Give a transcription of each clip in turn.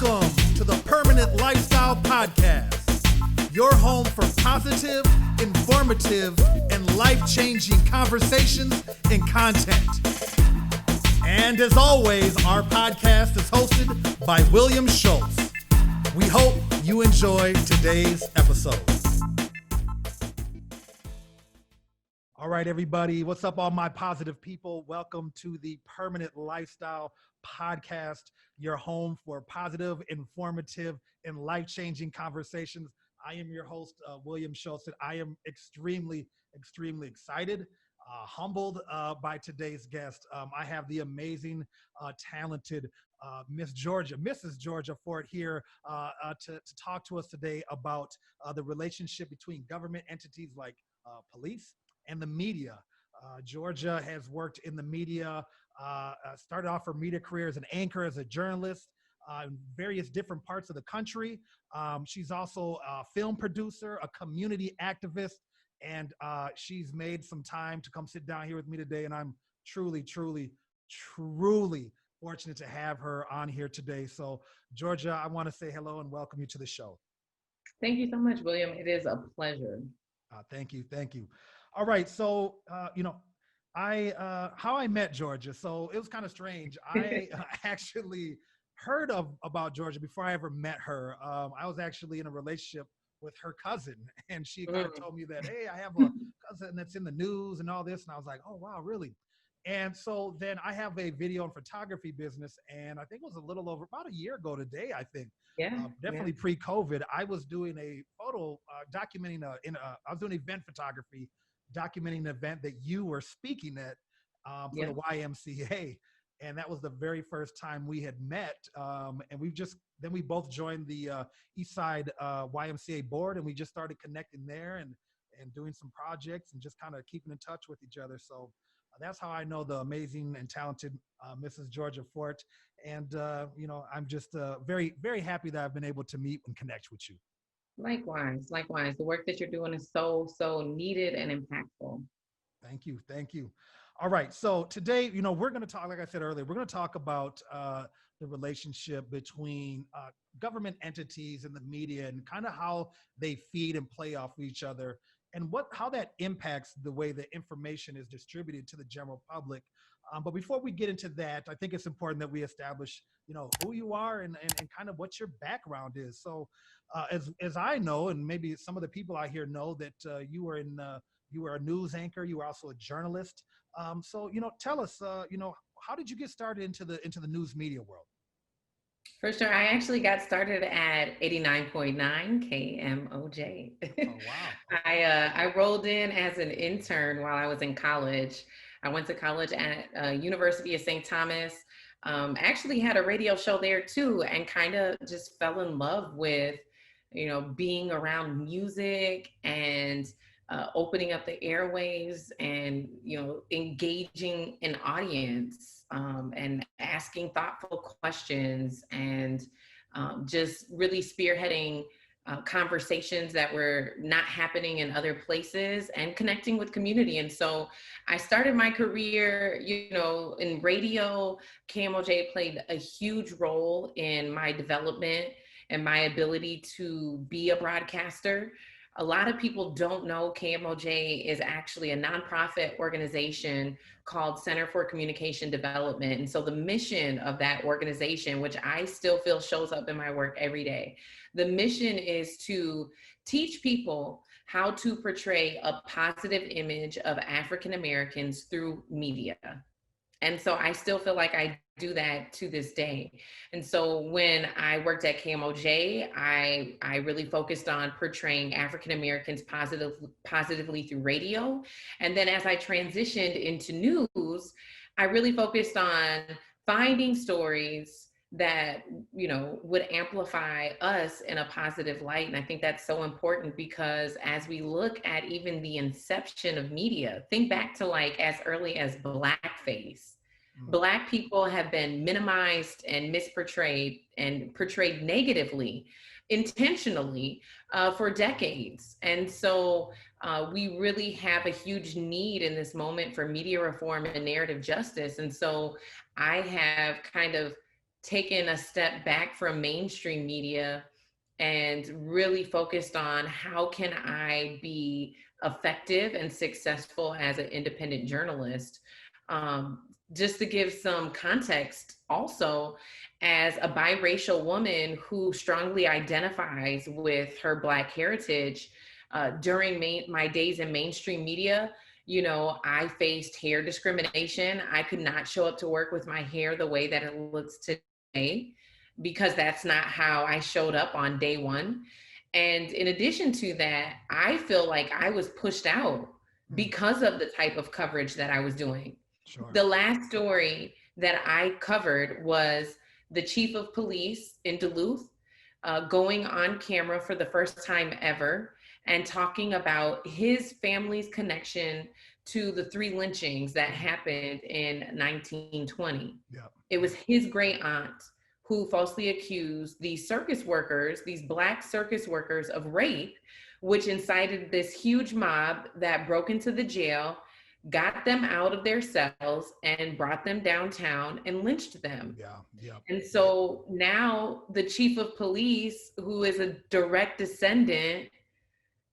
Welcome to the Permanent Lifestyle Podcast, your home for positive, informative, and life-changing conversations and content. And as always, our podcast is hosted by William Schultz. We hope you enjoy today's episode. All right, everybody. What's up, all my positive people? Welcome to the Permanent Lifestyle Podcast, your home for positive, informative, and life-changing conversations. I am your host, William Schultz, and I am extremely excited, humbled by today's guest. I have the amazing, talented Mrs. Georgia Fort here to talk to us today about the relationship between government entities like police and the media. Georgia has worked in the media, started off her media career as an anchor, as a journalist in various different parts of the country. She's also a film producer, a community activist, and she's made some time to come sit down here with me today. And I'm truly fortunate to have her on here today. So, Georgia, I want to say hello and welcome you to the show. Thank you so much, William. It is a pleasure. Thank you. All right. So, how I met Georgia. So it was kind of strange. I actually heard about Georgia before I ever met her. I was actually in a relationship with her cousin, and she kind of told me that, hey, I have a cousin that's in the news and all this. And I was like, oh, wow, really? And so then I have a video and photography business, and I think it was a little over about a year ago today, I think. Definitely pre-COVID. I was doing a photo documenting I was doing event photography, documenting an event that you were speaking at for the YMCA. And that was the very first time we had met. And we both joined the Eastside YMCA board, and we just started connecting there and doing some projects and just kind of keeping in touch with each other. So that's how I know the amazing and talented Mrs. Georgia Fort. And, I'm just very happy that I've been able to meet and connect with you. Likewise. The work that you're doing is so needed and impactful. Thank you. All right. So today, we're going to talk, like I said earlier, we're going to talk about the relationship between government entities and the media and kind of how they feed and play off each other and how that impacts the way the information is distributed to the general public. But before we get into that, I think it's important that we establish, who you are and kind of what your background is. So as I know, and maybe some of the people out here know, that you were a news anchor. You were also a journalist. So, tell us, how did you get started into the news media world? For sure. I actually got started at 89.9 KMOJ. Oh, wow. I rolled in as an intern while I was in college. I went to college at University of St. Thomas. Actually had a radio show there too, and kind of just fell in love with, being around music and opening up the airwaves and, engaging an audience and asking thoughtful questions and just really spearheading conversations that were not happening in other places and connecting with community. And so I started my career, in radio. KMOJ played a huge role in my development and my ability to be a broadcaster. A lot of people don't know KMOJ is actually a nonprofit organization called Center for Communication Development. And so the mission of that organization, which I still feel shows up in my work every day, the mission is to teach people how to portray a positive image of African Americans through media. And so I still feel like I do that to this day. And so when I worked at KMOJ, I really focused on portraying African Americans positively through radio. And then as I transitioned into news, I really focused on finding stories that, would amplify us in a positive light. And I think that's so important because as we look at even the inception of media, think back to like as early as blackface. Black people have been minimized and misportrayed and portrayed negatively, intentionally, for decades. And so we really have a huge need in this moment for media reform and narrative justice. And so I have kind of taken a step back from mainstream media and really focused on how can I be effective and successful as an independent journalist. Just to give some context, also, as a biracial woman who strongly identifies with her Black heritage, during my days in mainstream media, you know, I faced hair discrimination. I could not show up to work with my hair the way that it looks today because that's not how I showed up on day one. And in addition to that, I feel like I was pushed out Mm, because of the type of coverage that I was doing. sure. The last story that I covered was the chief of police in Duluth going on camera for the first time ever and talking about his family's connection to the three lynchings that happened in 1920. Yeah. It was his great aunt who falsely accused these circus workers, these Black circus workers, of rape, which incited this huge mob that broke into the jail, got them out of their cells, and brought them downtown and lynched them. Yeah. Yeah. And so now the chief of police, who is a direct descendant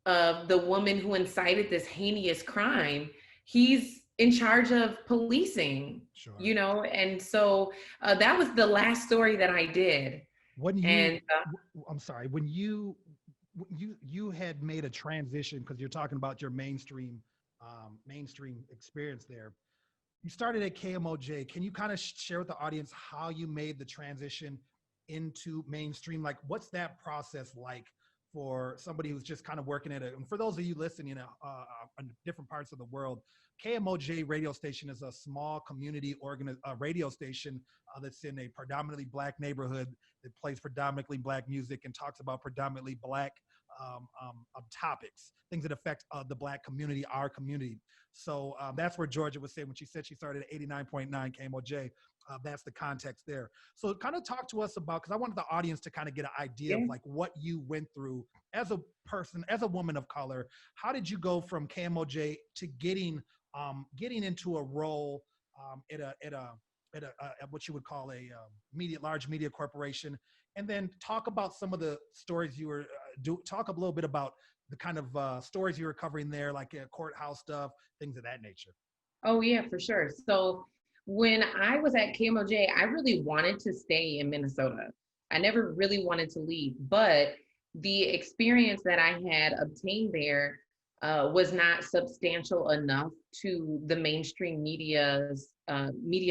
of the woman who incited this heinous crime, he's in charge of policing, Sure. you know? And so that was the last story that I did. When you, And I'm sorry, when you had made a transition, because you're talking about your mainstream experience there. You started at KMOJ. Can you kind of share with the audience how you made the transition into mainstream? Like, what's that process like for somebody who's just kind of working at it? And for those of you listening in different parts of the world, KMOJ radio station is a small community radio station that's in a predominantly Black neighborhood that plays predominantly Black music and talks about predominantly Black topics, things that affect the Black community, our community. So that's where Georgia was saying when she said she started at 89.9 KMOJ. That's the context there. So kind of talk to us about, because I wanted the audience to kind of get an idea yeah. of like what you went through as a person, as a woman of color. How did you go from KMOJ to getting into a role at what you would call a large media corporation, and then talk about some of the stories you were talk a little bit about the kind of stories you were covering there, like courthouse stuff, things of that nature. Oh, yeah, for sure. So when I was at KMOJ, I really wanted to stay in Minnesota. I never really wanted to leave, but the experience that I had obtained there was not substantial enough to the mainstream media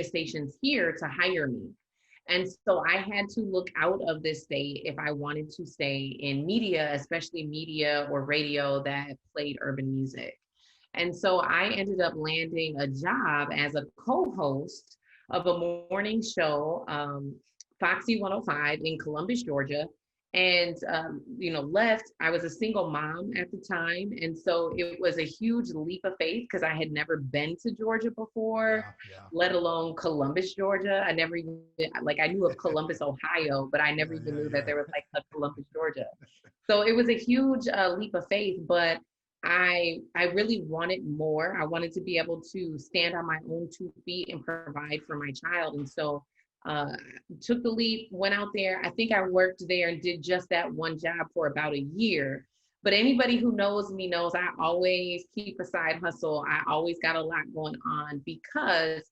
stations here to hire me. And so I had to look out of this state if I wanted to stay in media, especially media or radio that played urban music. And so I ended up landing a job as a co-host of a morning show, Foxy 105 in Columbus, Georgia. And, you know, left, I was a single mom at the time. And so it was a huge leap of faith because I had never been to Georgia before, Yeah, let alone Columbus, Georgia. I never even, like, I knew of Columbus, Ohio, but I never yeah, even yeah, knew that yeah. there was like a Columbus, Georgia. So it was a huge leap of faith, but I really wanted more. I wanted to be able to stand on my own 2 feet and provide for my child. And so uh, took the leap, went out there. I think I worked there and did just that one job for about a year. But anybody who knows me knows I always keep a side hustle. I always got a lot going on because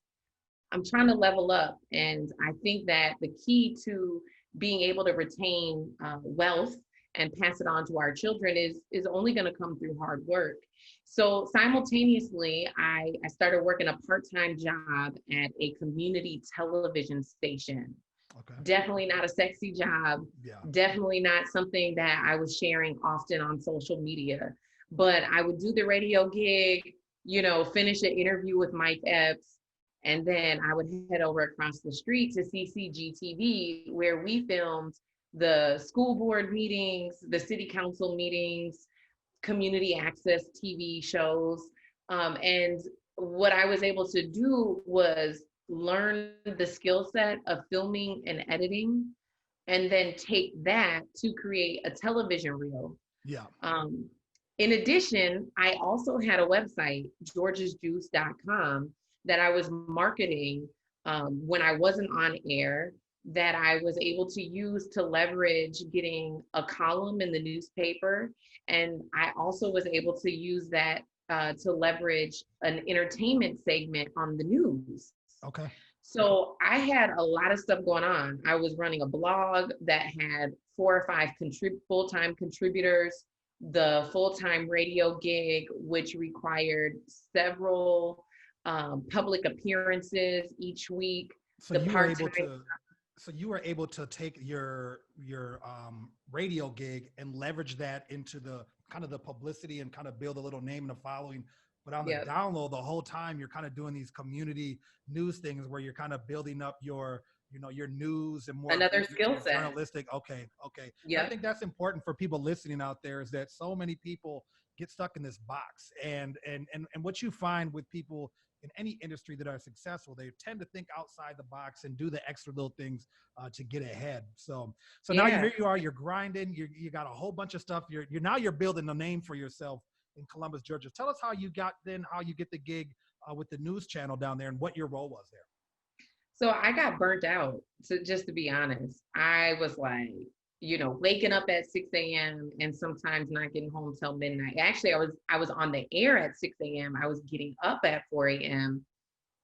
I'm trying to level up. And I think that the key to being able to retain wealth and pass it on to our children is only going to come through hard work. So simultaneously, I started working a part-time job at a community television station. Okay. Definitely not a sexy job. Yeah. Definitely not something that I was sharing often on social media. But I would do the radio gig, you know, finish an interview with Mike Epps, and then I would head over across the street to CCGTV, where we filmed the school board meetings, the city council meetings, community access TV shows. And what I was able to do was learn the skill set of filming and editing, and then take that to create a television reel. Yeah. Um, in addition, I also had a website, georgesjuice.com, that I was marketing when I wasn't on air. that I was able to use to leverage getting a column in the newspaper. And I also was able to use that to leverage an entertainment segment on the news. Okay. So I had a lot of stuff going on. I was running a blog that had 4 or 5 full-time contributors, the full-time radio gig, which required several public appearances each week. So The you were able part-time, to so you were able to take your radio gig and leverage that into the kind of the publicity and kind of build a little name and a following. But on the yeah, download, the whole time you're kind of doing these community news things where you're kind of building up your your news and more another skill your set. journalistic. Okay, okay. And I Yep. think that's important for people listening out there is that so many people get stuck in this box and what you find with people in any industry that are successful, they tend to think outside the box and do the extra little things to get ahead. So now Yeah. here you are, you're grinding, you got a whole bunch of stuff. You're now you're building a name for yourself in Columbus, Georgia. Tell us how you got then, how you get the gig with the news channel down there, and what your role was there. So I got burnt out, to just to be honest. I was like, waking up at 6 a.m. and sometimes not getting home till midnight. Actually, I was on the air at 6 a.m. I was getting up at 4 a.m.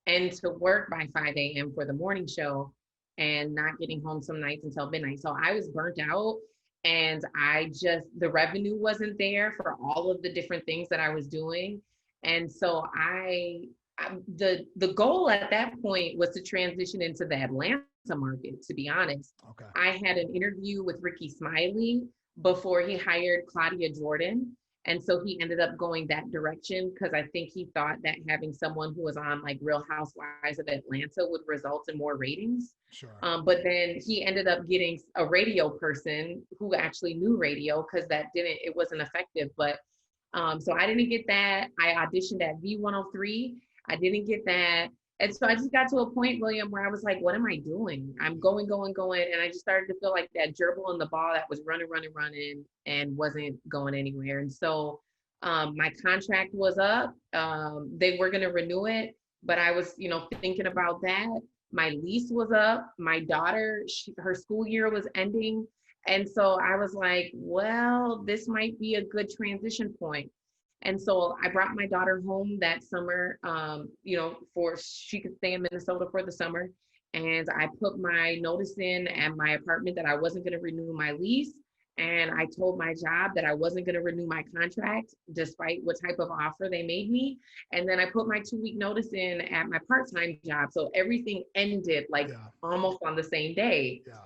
and to work by 5 a.m. for the morning show and not getting home some nights until midnight. So I was burnt out and the revenue wasn't there for all of the different things that I was doing. And so the goal at that point was to transition into the Atlanta market, to be honest. Okay. I had an interview with Ricky Smiley before he hired Claudia Jordan. And so he ended up going that direction because I think he thought that having someone who was on like Real Housewives of Atlanta would result in more ratings. Sure. But then he ended up getting a radio person who actually knew radio because it wasn't effective. But so I didn't get that. I auditioned at V103. I didn't get that. And so I just got to a point, William, where I was like, what am I doing? I'm going, going, going. And I just started to feel like that gerbil in the ball that was running, running, running and wasn't going anywhere. And so my contract was up. They were going to renew it, but I was, thinking about that. My lease was up. My daughter, her school year was ending. And so I was like, well, this might be a good transition point. And so I brought my daughter home that summer, for she could stay in Minnesota for the summer. And I put my notice in at my apartment that I wasn't going to renew my lease. And I told my job that I wasn't going to renew my contract, despite what type of offer they made me. And then I put my 2-week notice in at my part-time job. So everything ended like almost on the same day. Yeah.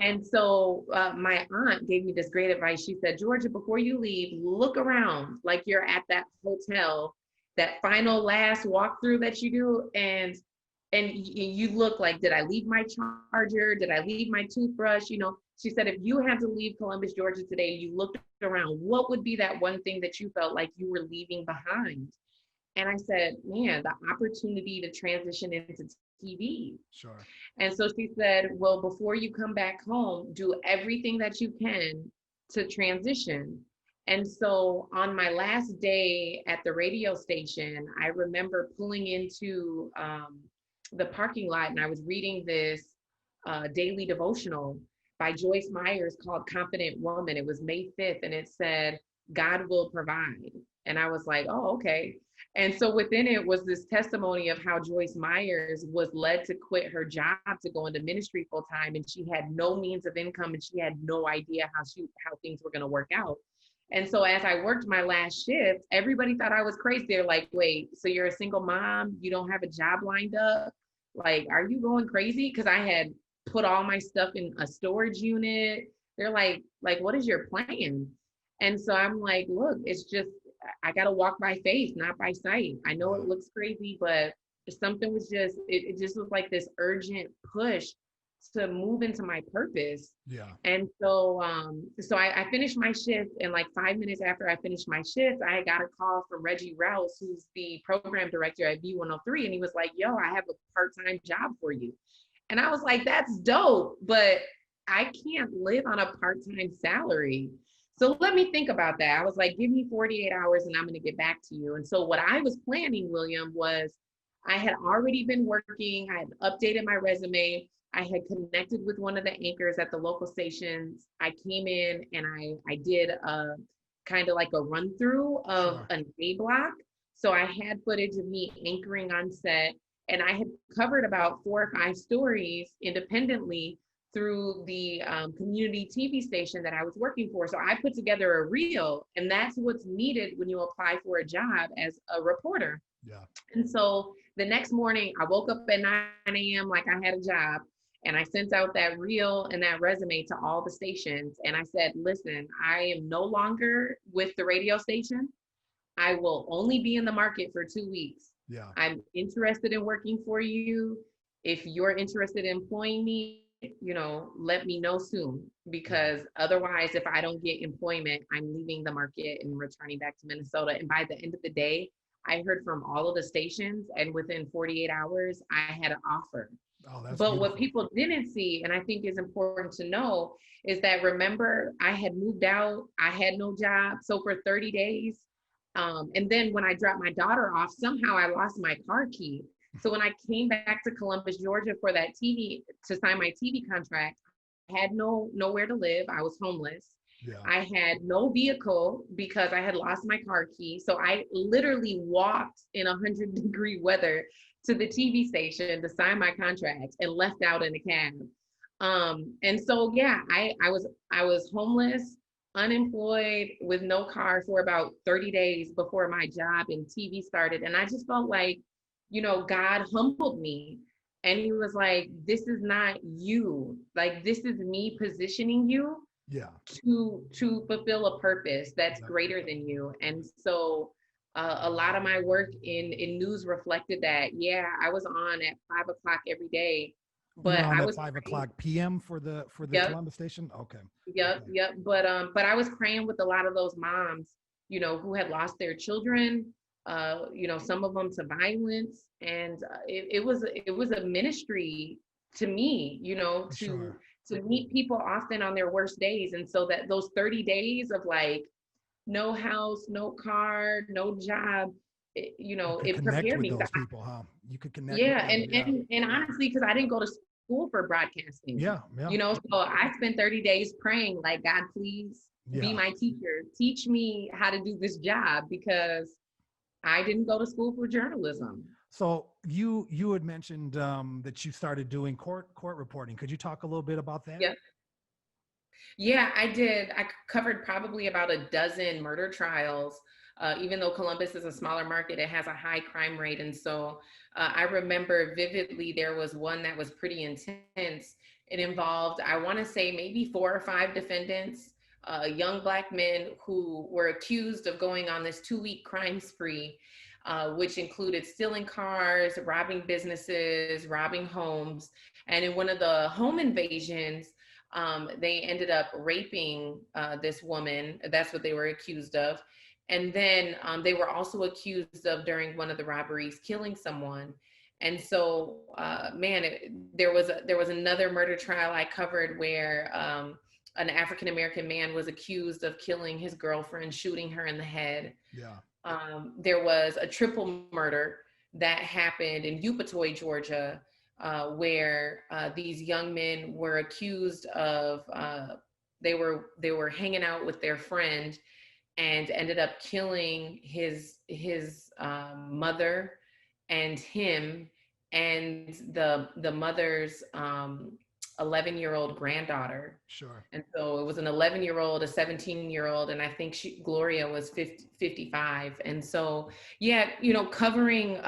And so my aunt gave me this great advice. She said, Georgia, before you leave, look around like you're at that hotel, that final last walkthrough that you do. And you look like, did I leave my charger? Did I leave my toothbrush? She said, if you had to leave Columbus, Georgia today, you looked around, what would be that one thing that you felt like you were leaving behind? And I said, man, the opportunity to transition into TV. Sure. And so she said, well, before you come back home, do everything that you can to transition. And so on my last day at the radio station, I remember pulling into the parking lot and I was reading this daily devotional by Joyce Myers called Confident Woman. It was May 5th and it said, God will provide. And I was like, oh, okay. And so within it was this testimony of how Joyce Myers was led to quit her job to go into ministry full time. And she had no means of income and she had no idea how things were going to work out. And so as I worked my last shift, everybody thought I was crazy. They're like, wait, so you're a single mom? You don't have a job lined up? Like, are you going crazy? Because I had put all my stuff in a storage unit. They're like, what is your plan? And so I'm like, look, it's just, I got to walk by faith, not by sight. I know it looks crazy, but something was it just was like this urgent push to move into my purpose. Yeah. And so, I finished my shift, and like 5 minutes after I finished my shift, I got a call from Reggie Rouse, who's the program director at V103. And he was like, yo, I have a part-time job for you. And I was like, that's dope, but I can't live on a part-time salary. So let me think about that. I was like, give me 48 hours and I'm going to get back to you. And so what I was planning, William, was I had already been working. I had updated my resume. I had connected with one of the anchors at the local stations. I came in and I did a kind of like a run through of Sure. an A block. So I had footage of me anchoring on set, and I had covered about 4 or 5 stories independently through the community TV station that I was working for. So I put together a reel, and that's what's needed when you apply for a job as a reporter. Yeah. And so the next morning, I woke up at 9 a.m. like I had a job, and I sent out that reel and that resume to all the stations. And I said, listen, I am no longer with the radio station. I will only be in the market for 2 weeks. Yeah. I'm interested in working for you. If you're interested in employing me, let me know soon, Yeah. because otherwise, if I don't get employment, I'm leaving the market and returning back to Minnesota. And by the end of the day, I heard from all of the stations, and within 48 hours, I had an offer. Oh, that's But what beautiful. people didn't see, and I think is important to know, is that, remember, I had moved out, I had no job. So for 30 days, and then when I dropped my daughter off, somehow I lost my car key. So when I came back to Columbus, Georgia for that TV, to sign my TV contract, I had nowhere to live. I was homeless. Yeah. I had no vehicle because I had lost my car key. So I literally walked in 100-degree weather to the TV station to sign my contract and left out in a cab. And so yeah, I was homeless, unemployed, with no car for about 30 days before my job in TV started. And I just felt like, God humbled me. And he was like, this is not you. Like, this is me positioning you Yeah. to fulfill a purpose that's Yeah. greater than you. And so a lot of my work in news reflected that. Yeah, I was on at 5 o'clock every day, You were but on I at was 5 o'clock p.m. for the yep, Columbus station. Okay. yep, Okay. yep. But I was praying with a lot of those moms, who had lost their children. Some of them to violence, and it was a ministry to me, For to sure. meet people often on their worst days. And so that those 30 days of like no house, no car, no job, You could it connect prepared with me. those people, huh? You could connect with Yeah, them. and Yeah. honestly, because I didn't go to school for broadcasting, Yeah. Yeah. so I spent 30 days praying, like, God, please be Yeah. my teacher. Teach me how to do this job, because I didn't go to school for journalism. So you had mentioned that you started doing court reporting. Could you talk a little bit about that? Yeah. Yeah, I did. I covered probably about a dozen murder trials. Even though Columbus is a smaller market, it has a high crime rate. And so I remember vividly there was one that was pretty intense. It involved, I want to say, maybe 4 or 5 defendants, young Black men who were accused of going on this 2-week crime spree, which included stealing cars, robbing businesses, robbing homes. And in one of the home invasions, they ended up raping this woman. That's what they were accused of. And then they were also accused of, during one of the robberies, killing someone. And so, man, there was another murder trial I covered where an African American man was accused of killing his girlfriend, shooting her in the head. Yeah. There was a triple murder that happened in Upatoy, Georgia, where these young men were accused of they were hanging out with their friend and ended up killing his mother and him and the mother's 11-year-old granddaughter. Sure. And so it was an 11-year-old, a 17-year-old, and I think Gloria was 55. And so, yeah, covering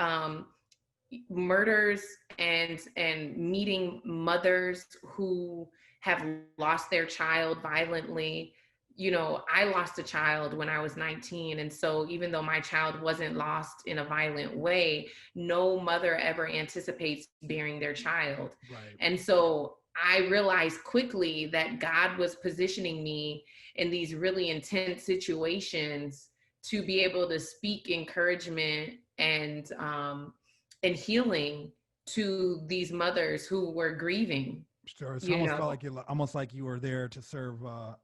murders and meeting mothers who have lost their child violently. I lost a child when I was 19. And so even though my child wasn't lost in a violent way, no mother ever anticipates bearing their child. Right. And so I realized quickly that God was positioning me in these really intense situations to be able to speak encouragement and healing to these mothers who were grieving, Sure. It's you almost know. felt like almost like you were there to serve a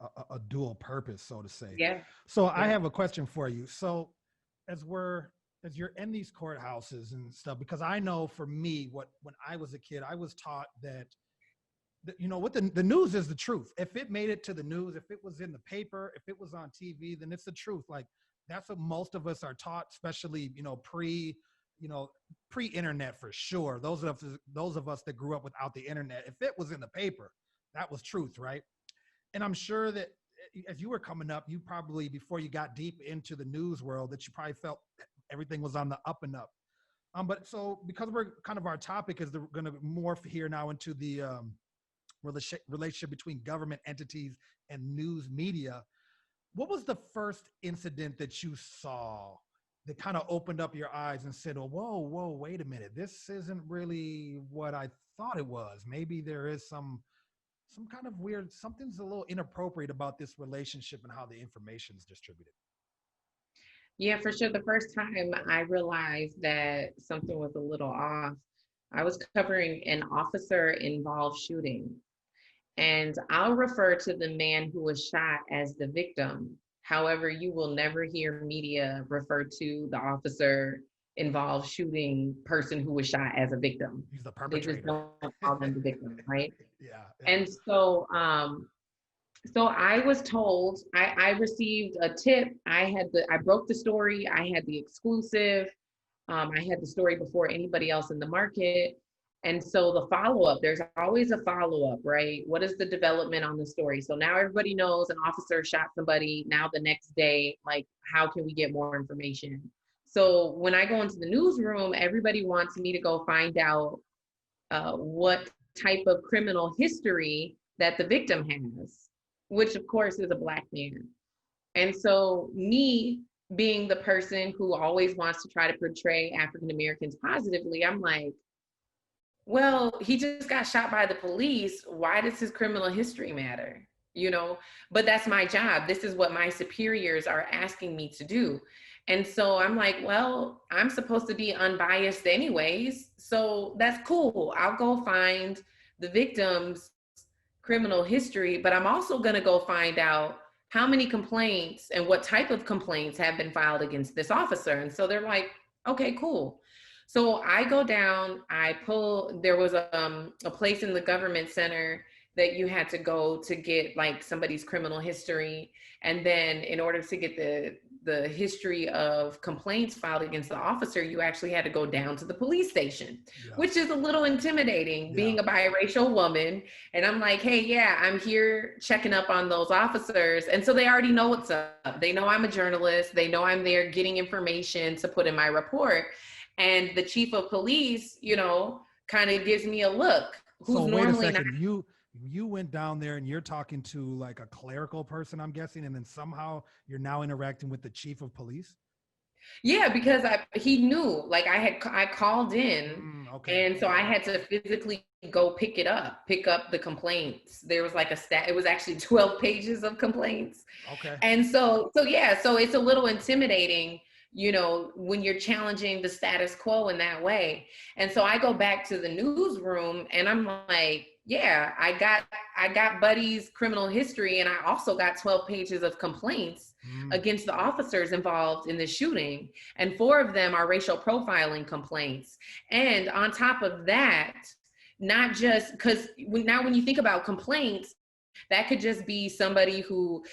dual purpose, so to say. Yeah, So I yeah, have a question for you. So as we're as you're in these courthouses and stuff, because I know for me, when I was a kid, I was taught that what the news is the truth. If it made it to the news, if it was in the paper, if it was on TV, then it's the truth. Like that's what most of us are taught, especially, you know, pre-internet for sure. Those of us that grew up without the internet, if it was in the paper, that was truth, right? And I'm sure that as you were coming up, you probably, before you got deep into the news world, that you probably felt everything was on the up and up. But so because we're kind of, our topic is going to morph here now into the relationship between government entities and news media. What was the first incident that you saw that kind of opened up your eyes and said, "Oh, whoa, wait a minute, this isn't really what I thought it was. Maybe there is some kind of weird, something's a little inappropriate about this relationship and how the information is distributed." Yeah, for sure. The first time I realized that something was a little off, I was covering an officer involved shooting. And I'll refer to the man who was shot as the victim. However, you will never hear media refer to the officer involved shooting person who was shot as a victim. He's the They just perpetrator. don't call them the victim, right? Yeah, yeah. And so I was told, I received a tip. I broke the story. I had the exclusive. I had the story before anybody else in the market. And so the follow-up, there's always a follow-up, right? What is the development on the story? So now everybody knows an officer shot somebody. Now the next day, like, how can we get more information? So when I go into the newsroom, everybody wants me to go find out what type of criminal history that the victim has, which of course is a Black man. And so me being the person who always wants to try to portray African Americans positively, I'm like, well, he just got shot by the police. Why does his criminal history matter? You know, but that's my job. This is what my superiors are asking me to do. And so I'm like, well, I'm supposed to be unbiased anyways. So that's cool. I'll go find the victim's criminal history, but I'm also going to go find out how many complaints and what type of complaints have been filed against this officer. And so they're like, okay, cool. So I go down, there was a place in the government center that you had to go to get like somebody's criminal history. And then in order to get the history of complaints filed against the officer, you actually had to go down to the police station, yeah, which is a little intimidating, yeah, being a biracial woman. And I'm like, hey, yeah, I'm here checking up on those officers. And so they already know what's up. They know I'm a journalist. They know I'm there getting information to put in my report. And the chief of police, kind of gives me a look. Who's so wait a second, you went down there and you're talking to like a clerical person, I'm guessing, and then somehow you're now interacting with the chief of police? Yeah, because he knew, like I called in, okay, and so I had to physically go pick up the complaints. There was like it was actually 12 pages of complaints. Okay. And so it's a little intimidating, when you're challenging the status quo in that way. And so I go back to the newsroom and I'm like, yeah, I got Buddy's criminal history, and I also got 12 pages of complaints against the officers involved in the shooting. And 4 of them are racial profiling complaints. And on top of that, not just because now when you think about complaints, that could just be somebody who,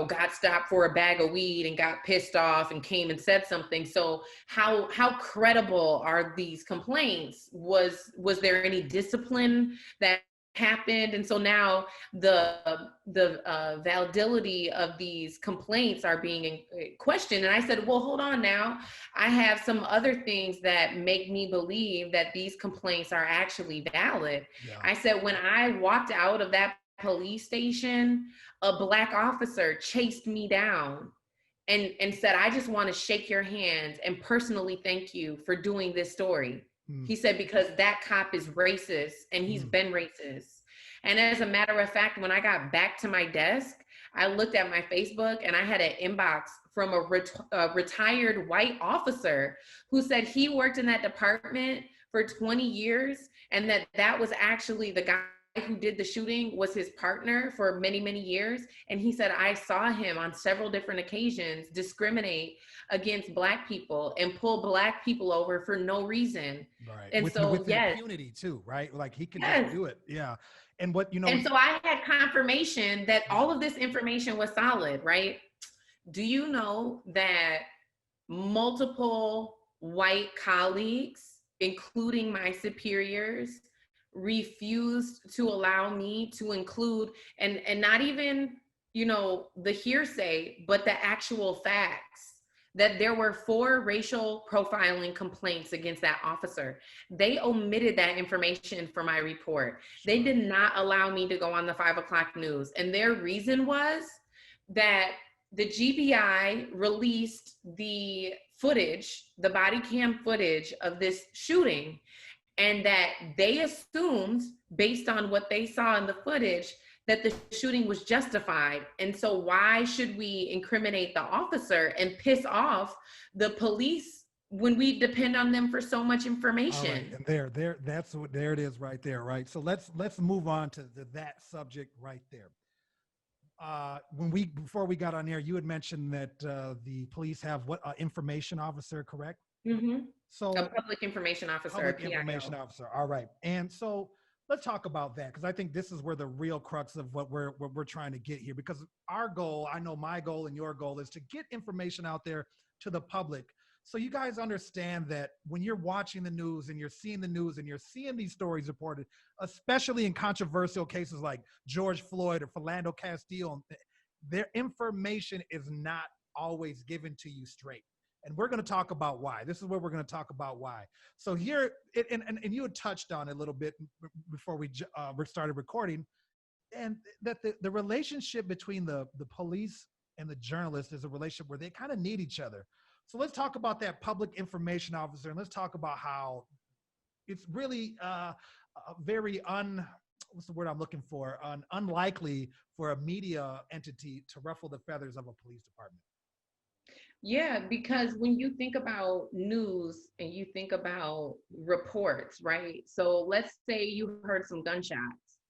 got stopped for a bag of weed and got pissed off and came and said something. So how credible are these complaints? Was there any discipline that happened? And so now the validity of these complaints are being questioned. And I said, well, hold on now. I have some other things that make me believe that these complaints are actually valid. Yeah. I said, when I walked out of that police station, a Black officer chased me down and said, I just want to shake your hand and personally thank you for doing this story. He said, because that cop is racist and he's been racist. And as a matter of fact, when I got back to my desk, I looked at my Facebook and I had an inbox from a retired white officer who said he worked in that department for 20 years and that was actually the guy who did the shooting was his partner for many, many years. And he said, I saw him on several different occasions discriminate against Black people and pull Black people over for no reason. Right. And so, With yes, impunity too, right? Like he can just yes. do it. Yeah. And what, And so I had confirmation that all of this information was solid, right? Do you know that multiple white colleagues, including my superiors, refused to allow me to include and not even, the hearsay, but the actual facts that there were 4 racial profiling complaints against that officer. They omitted that information for my report. They did not allow me to go on the 5 o'clock news. And their reason was that the GBI released the footage, the body cam footage of this shooting, and that they assumed, based on what they saw in the footage, that the shooting was justified. And so why should we incriminate the officer and piss off the police when we depend on them for so much all right. information? And there it is right there. Right. So let's move on to that subject right there. Before we got on air, you had mentioned that the police have what information officer, correct? Mm-hmm. A So public information officer, public PIO. information officer. All right. And so let's talk about that because I think this is where the real crux of what we're trying to get here. Because our goal, I know my goal and your goal is to get information out there to the public. So you guys understand that when you're watching the news and you're seeing the news and you're seeing these stories reported, especially in controversial cases like George Floyd or Philando Castile, their information is not always given to you straight. And we're going to talk about why. This is where we're going to talk about why. So here, and you had touched on it a little bit before we started recording, and that the relationship between the police and the journalist is a relationship where they kind of need each other. So let's talk about that public information officer, and let's talk about how it's really very what's the word I'm looking for? Unlikely for a media entity to ruffle the feathers of a police department. Yeah, because when you think about news and you think about reports, right? So let's say you heard some gunshots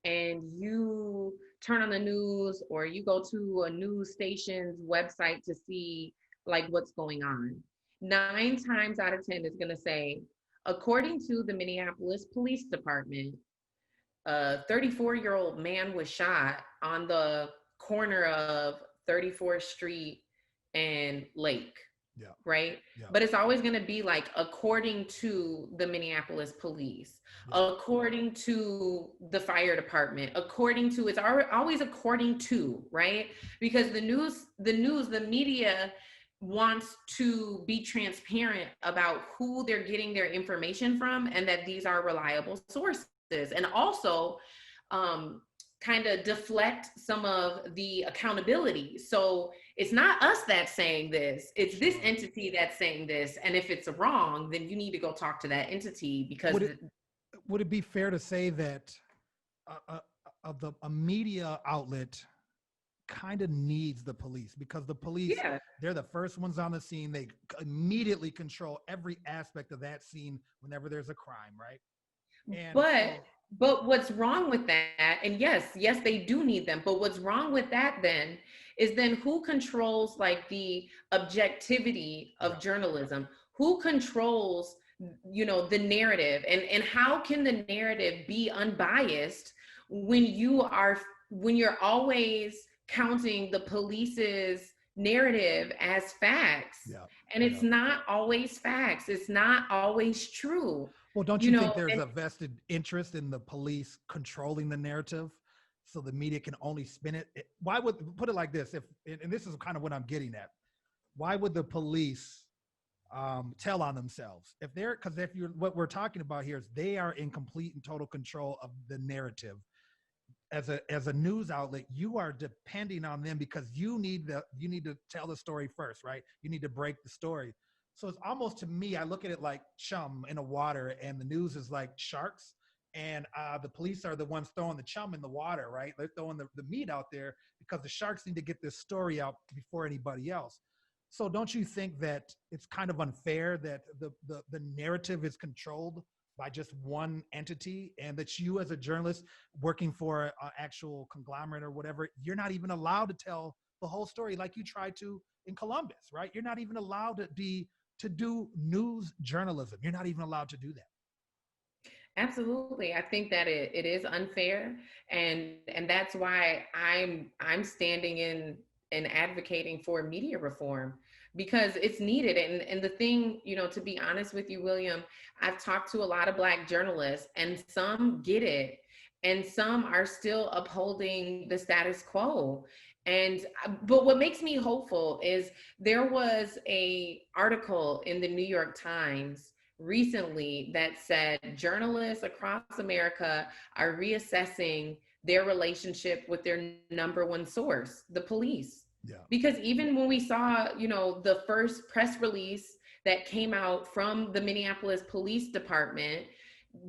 and you turn on the news or you go to a news station's website to see like what's going on. 9 times out of 10 is going to say, according to the Minneapolis Police Department, a 34-year-old man was shot on the corner of 34th Street and Lake, Yeah. right? Yeah. But it's always going to be like, according to the Minneapolis police, according to the fire department, according to, it's always according to, right? Because the media wants to be transparent about who they're getting their information from and that these are reliable sources. And also kind of deflect some of the accountability. So it's not us that's saying this, it's this entity that's saying this. And if it's wrong, then you need to go talk to that entity because would it be fair to say that a media outlet kind of needs the police because the police, they're the first ones on the scene. They immediately control every aspect of that scene whenever there's a crime, right? And but what's wrong with that? And yes, they do need them. But what's wrong with that then is then who controls like the objectivity of journalism? Who controls, the narrative? And how can the narrative be unbiased when you're always counting the police's narrative as facts? And it's not always facts. It's not always true. Well, don't you think there's a vested interest in the police controlling the narrative so the media can only spin it? Why would, put it like this, and this is kind of what I'm getting at, why would the police tell on themselves? Because what we're talking about here is they are in complete and total control of the narrative. As a news outlet, you are depending on them because you need to tell the story first, right? You need to break the story. So it's almost, to me, I look at it like chum in the water, and the news is like sharks, and the police are the ones throwing the chum in the water, right? They're throwing the meat out there because the sharks need to get this story out before anybody else. So don't you think that it's kind of unfair that the narrative is controlled by just one entity, and that you as a journalist working for an actual conglomerate or whatever, you're not even allowed to tell the whole story like you tried to in Columbus, right? You're not even allowed to do news journalism. You're not even allowed to do that. Absolutely. I think that it is unfair, and that's why I'm standing in and advocating for media reform, because it's needed. And the thing, to be honest with you, William, I've talked to a lot of Black journalists, and some get it, and some are still upholding the status quo. And but what makes me hopeful is there was a article in the New York Times recently that said journalists across America are reassessing their relationship with their number one source, the police. Yeah. Because even when we saw, the first press release that came out from the Minneapolis Police Department,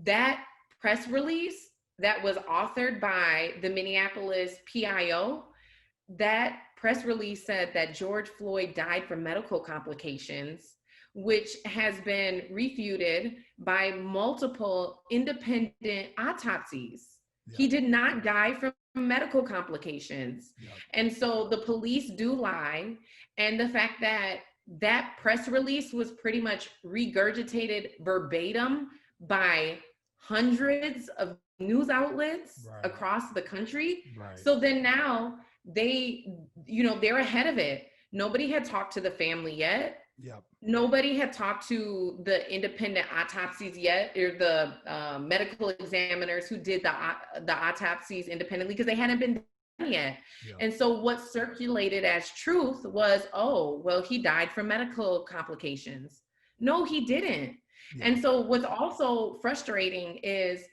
that press release that was authored by the Minneapolis PIO, that press release said that George Floyd died from medical complications, which has been refuted by multiple independent autopsies. Yeah. He did not die from medical complications. Yeah. And so the police do lie. And the fact that that press release was pretty much regurgitated verbatim by hundreds of news outlets Right. across the country. Right. So then now they're ahead of it. Nobody had talked to the family yet. Yep. Nobody had talked to the independent autopsies yet, or the medical examiners who did the autopsies independently, because they hadn't been done yet. Yep. And so what circulated as truth was, oh, well, he died from medical complications. No, he didn't. Yeah. And so what's also frustrating is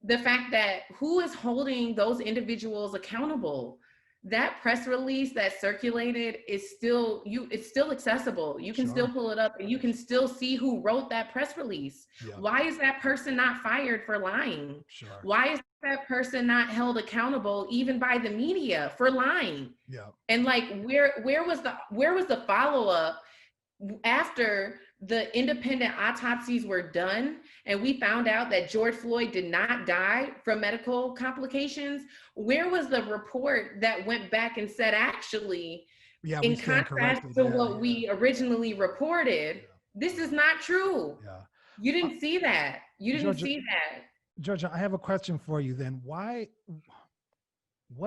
the fact that who is holding those individuals accountable? That press release that circulated is it's still accessible. You can Sure. still pull it up and you can still see who wrote that press release. Yeah. Why is that person not fired for lying? Sure. Why is that person not held accountable even by the media for lying? Yeah. And like where was the follow-up after the independent autopsies were done and we found out that George Floyd did not die from medical complications? Where was the report that went back and said, actually, in contrast to what we originally reported, this is not true? Yeah. You didn't see that. You didn't see that. Georgia, I have a question for you then. Why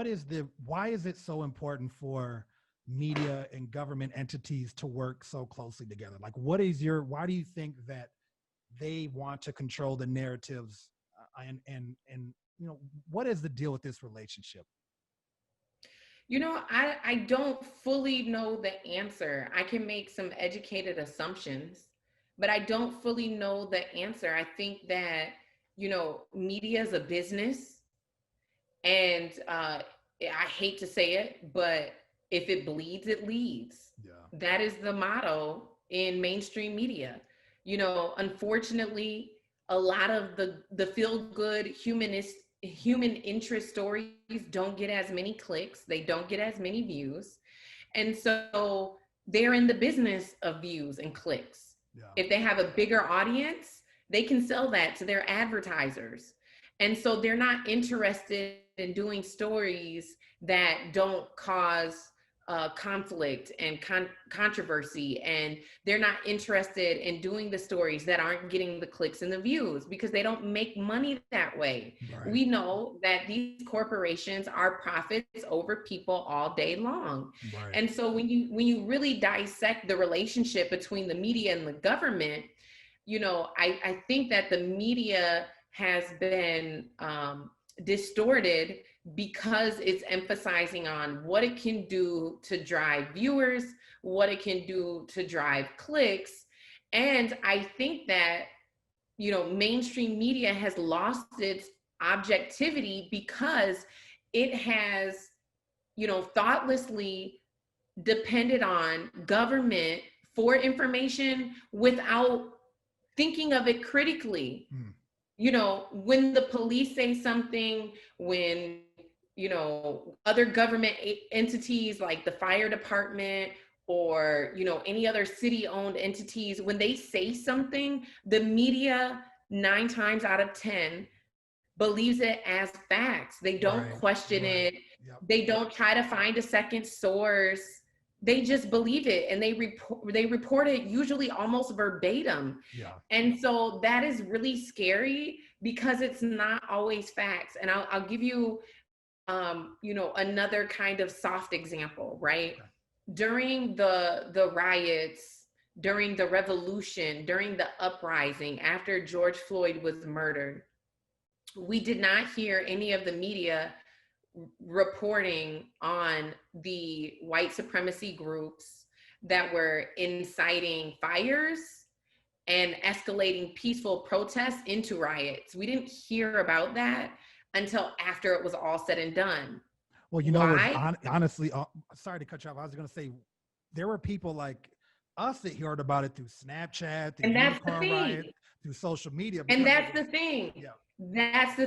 is it so important for media and government entities to work so closely together? Like, why do you think that they want to control the narratives, and what is the deal with this relationship? I don't fully know the answer. I can make some educated assumptions, but I don't fully know the answer. I think that, media is a business, and I hate to say it, but if it bleeds, it leads. Yeah. That is the motto in mainstream media. Unfortunately, a lot of the feel-good human interest stories don't get as many clicks. They don't get as many views. And so they're in the business of views and clicks. Yeah. If they have a bigger audience, they can sell that to their advertisers. And so they're not interested in doing stories that don't cause conflict and controversy, and they're not interested in doing the stories that aren't getting the clicks and the views, because they don't make money that way. Right. We know that these corporations are profits over people all day long. Right. And so when you really dissect the relationship between the media and the government, I think that the media has been distorted because it's emphasizing on what it can do to drive viewers, what it can do to drive clicks. And I think that, mainstream media has lost its objectivity because it has, thoughtlessly depended on government for information without thinking of it critically. When the police say something, when other government entities like the fire department or any other city-owned entities, when they say something, the media 9 times out of 10 believes it as facts. They don't Right. question Right. it. Yep. They don't try to find a second source. They just believe it, and they report it usually almost verbatim. Yeah. And so that is really scary because it's not always facts. And I'll give you another kind of soft example, right? Okay. During the riots, during the revolution, during the uprising after George Floyd was murdered, we did not hear any of the media reporting on the white supremacy groups that were inciting fires and escalating peaceful protests into riots. We didn't hear about that until after it was all said and done. Well, it was Why? honestly, sorry to cut you off. I was going to say there were people like us that heard about it through Snapchat, through And that's the Unicorn thing. Riot, through social media And because it that's was, the thing. yeah, That's the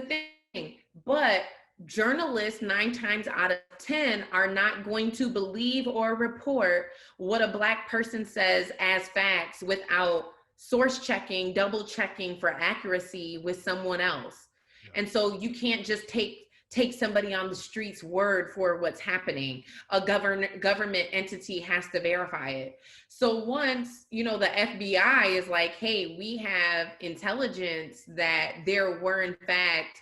thing. But journalists, 9 times out of 10, are not going to believe or report what a Black person says as facts without source checking, double checking for accuracy with someone else. yeah, And so you can't just take somebody on the street's word for what's happening. A government entity has to verify it. So once, the FBI is like, hey, we have intelligence that there were in fact,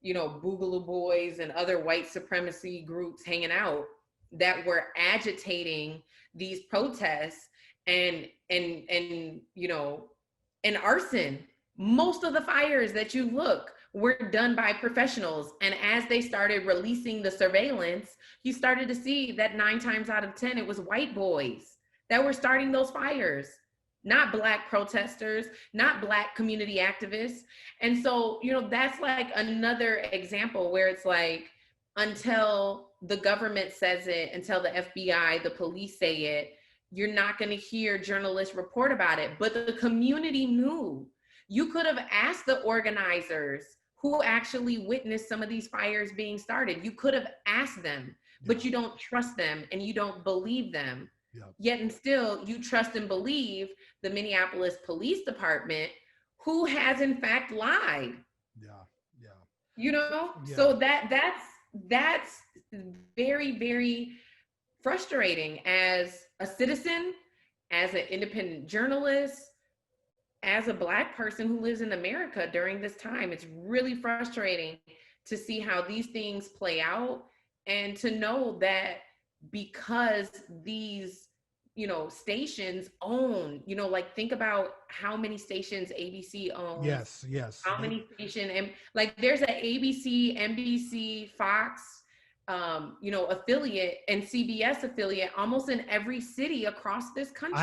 Boogaloo Boys and other white supremacy groups hanging out that were agitating these protests and arson. Most of the fires that you look were done by professionals. And as they started releasing the surveillance, you started to see that 9 times out of 10, it was white boys that were starting those fires, not Black protesters, not Black community activists. And so, that's like another example where it's like, until the government says it, until the FBI, the police say it, you're not going to hear journalists report about it. But the community knew. You could have asked the organizers who actually witnessed some of these fires being started. You could have asked them, yeah, but you don't trust them and you don't believe them. yeah, Yet and still, you trust and believe the Minneapolis Police Department, who has in fact lied. yeah, yeah. So, yeah, So that's very, very frustrating as a citizen, as an independent journalist, as a Black person who lives in America during this time. It's really frustrating to see how these things play out, and to know that because these stations own, like, think about how many stations ABC owns, yes, yes. how many station, and like there's an ABC, NBC, Fox affiliate, and CBS affiliate almost in every city across this country.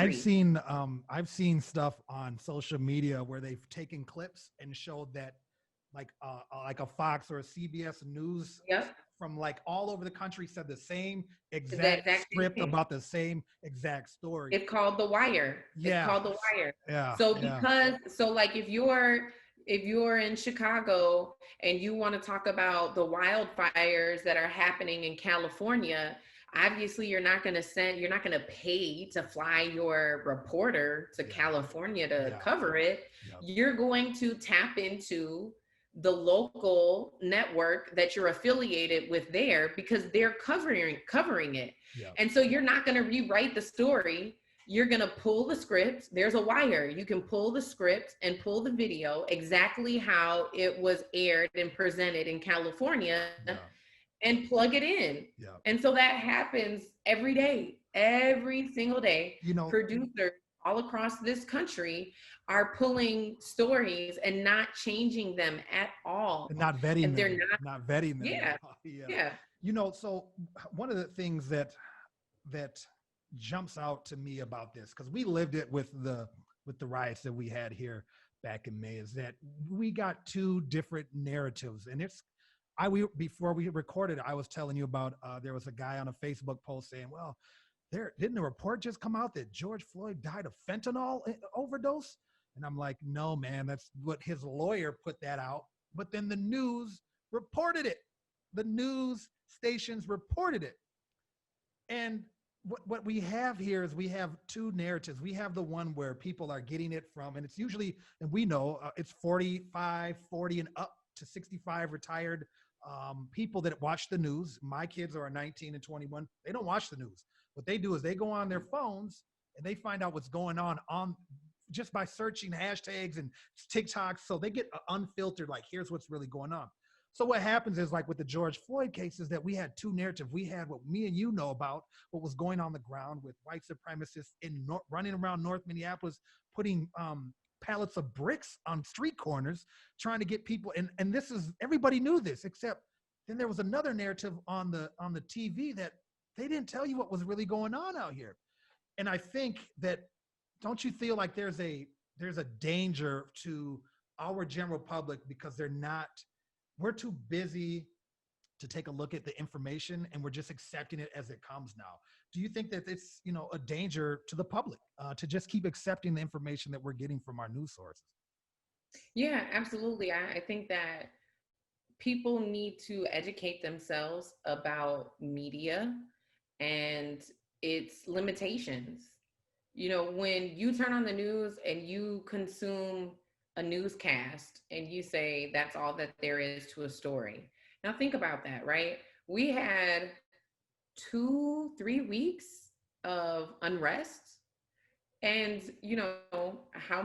I've seen stuff on social media where they've taken clips and showed that like a Fox or a CBS News Yep. from like all over the country said the same The exact exact same script thing. about the same exact story. It's called The Wire. It's Yeah, called The Wire. yeah, So yeah, like if you're in Chicago and you want to talk about the wildfires that are happening in California, obviously you're not going to pay to fly your reporter to yeah, California to yeah, cover it. yeah, You're going to tap into the local network that you're affiliated with there, because they're covering it. yeah, And so you're not going to rewrite the story. You're going to pull the script. There's a wire. You can pull the script and pull the video exactly how it was aired and presented in California, yeah, and plug it in. yeah. And so that happens every day, every single day. You know, Producers all across this country are pulling stories and not changing them at all. not vetting And they're them, not, not vetting them yeah, at all. Yeah. yeah. So one of the things that jumps out to me about this, because we lived it with the riots that we had here back in May, is that we got two different narratives. And before we recorded, I was telling you about there was a guy on a Facebook post saying, well, didn't the report just come out that George Floyd died of fentanyl overdose? And I'm like, no, man, that's what his lawyer put that out. But then the news reported it. The news stations reported it. And what we have here is we have two narratives. We have the one where people are getting it from, and it's usually, and we know it's 45, 40 and up to 65 retired people that watch the news. My kids are 19 and 21. They don't watch the news. What they do is they go on their phones and they find out what's going on just by searching hashtags and TikToks. So they get unfiltered, like, here's what's really going on. So what happens is, like with the George Floyd case, is that we had two narratives. We had what me and you know about what was going on the ground with white supremacists running around North Minneapolis, putting pallets of bricks on street corners, trying to get people. And this is, everybody knew this, except then there was another narrative on the TV that they didn't tell you what was really going on out here. And I think that, don't you feel like there's a danger to our general public because we're too busy to take a look at the information, and we're just accepting it as it comes now. Do you think that it's, a danger to the public to just keep accepting the information that we're getting from our news sources? Yeah, absolutely. I think that people need to educate themselves about media and its limitations. When you turn on the news and you consume a newscast and you say that's all that there is to a story. Now think about that, right? We had 2-3 weeks of unrest, and how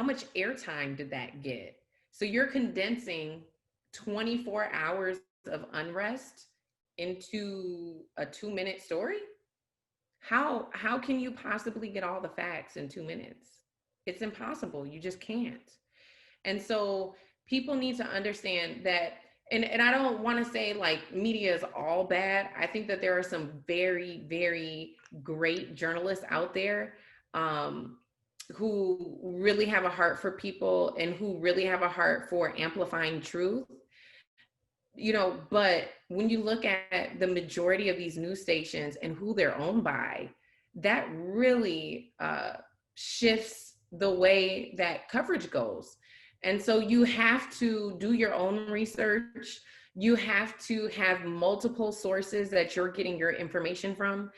much airtime did that get? So you're condensing 24 hours of unrest into a 2-minute story? How can you possibly get all the facts in 2 minutes? It's impossible. You just can't. And so people need to understand that, and I don't want to say like media is all bad. I think that there are some very, very great journalists out there who really have a heart for people and who really have a heart for amplifying truth. But when you look at the majority of these news stations and who they're owned by, that really shifts the way that coverage goes. And so you have to do your own research. You have to have multiple sources that you're getting your information from.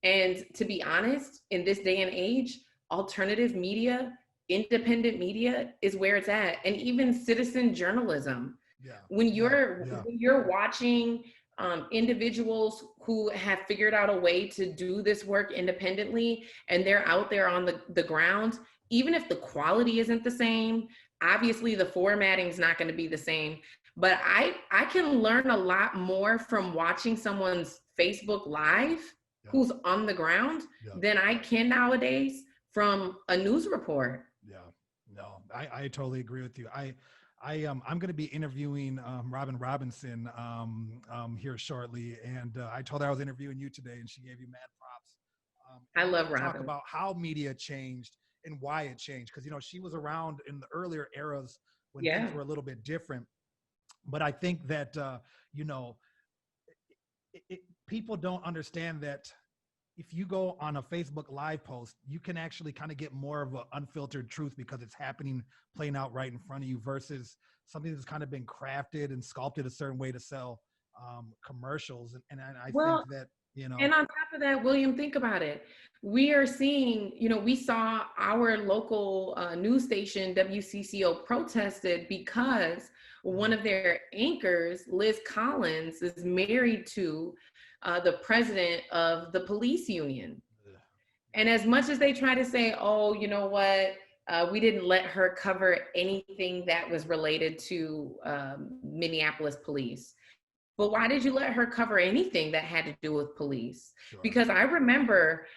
And to be honest, in this day and age, alternative media, independent media is where it's at. And even citizen journalism. Yeah. When you're watching individuals who have figured out a way to do this work independently, and they're out there on the ground, even if the quality isn't the same, obviously the formatting is not going to be the same. But I can learn a lot more from watching someone's Facebook Live who's on the ground than I can nowadays from a news report. Yeah, no, I totally agree with you. I'm going to be interviewing Robin Robinson here shortly, and I told her I was interviewing you today, and she gave you mad props. I love Robin. Talk about how media changed and why it changed, because she was around in the earlier eras when things were a little bit different. But I think that people don't understand that if you go on a Facebook Live post, you can actually kind of get more of an unfiltered truth because it's playing out right in front of you, versus something that's kind of been crafted and sculpted a certain way to sell commercials. And I think that, And on top of that, William, think about it. We are seeing, we saw our local news station, WCCO, protested because one of their anchors, Liz Collins, is married to the president of the police union. And as much as they try to say, oh, you know what, we didn't let her cover anything that was related to Minneapolis police. But why did you let her cover anything that had to do with police? Sure. Because I remember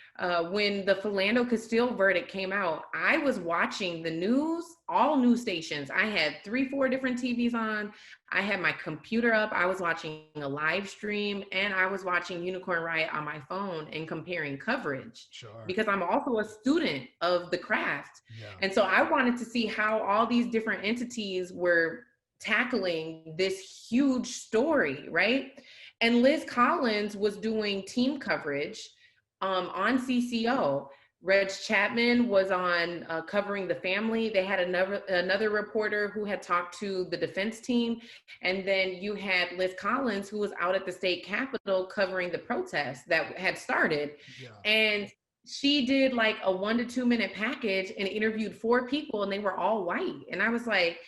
when the Philando Castile verdict came out, I was watching the news, all news stations. I had 3-4 different TVs on. I had my computer up. I was watching a live stream, and I was watching Unicorn Riot on my phone and comparing coverage. Sure. Because I'm also a student of the craft. Yeah. And so I wanted to see how all these different entities were tackling this huge story, right? And Liz Collins was doing team coverage on CCO. Reg Chapman was on covering the family. They had another reporter who had talked to the defense team, and then you had Liz Collins, who was out at the state capitol covering the protests that had started, Yeah. and she did like a 1 to 2 minute package and interviewed 4 people, and they were all white. And I was like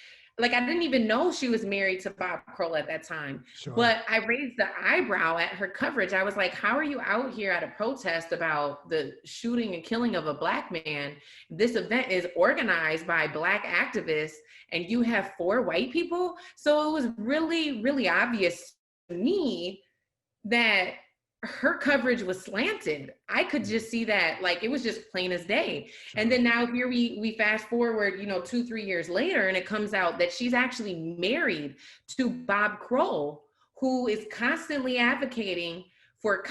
I didn't even know she was married to Bob Kroll at that time. Sure. But I raised the eyebrow at her coverage. I was like, how are you out here at a protest about the shooting and killing of a Black man? This event is organized by Black activists, and you have 4 white people. So it was really, really obvious to me that her coverage was slanted. I could just see that, like, it was just plain as day. Sure. And then now here we fast forward, 2-3 years later, and it comes out that she's actually married to Bob Kroll, who is constantly advocating for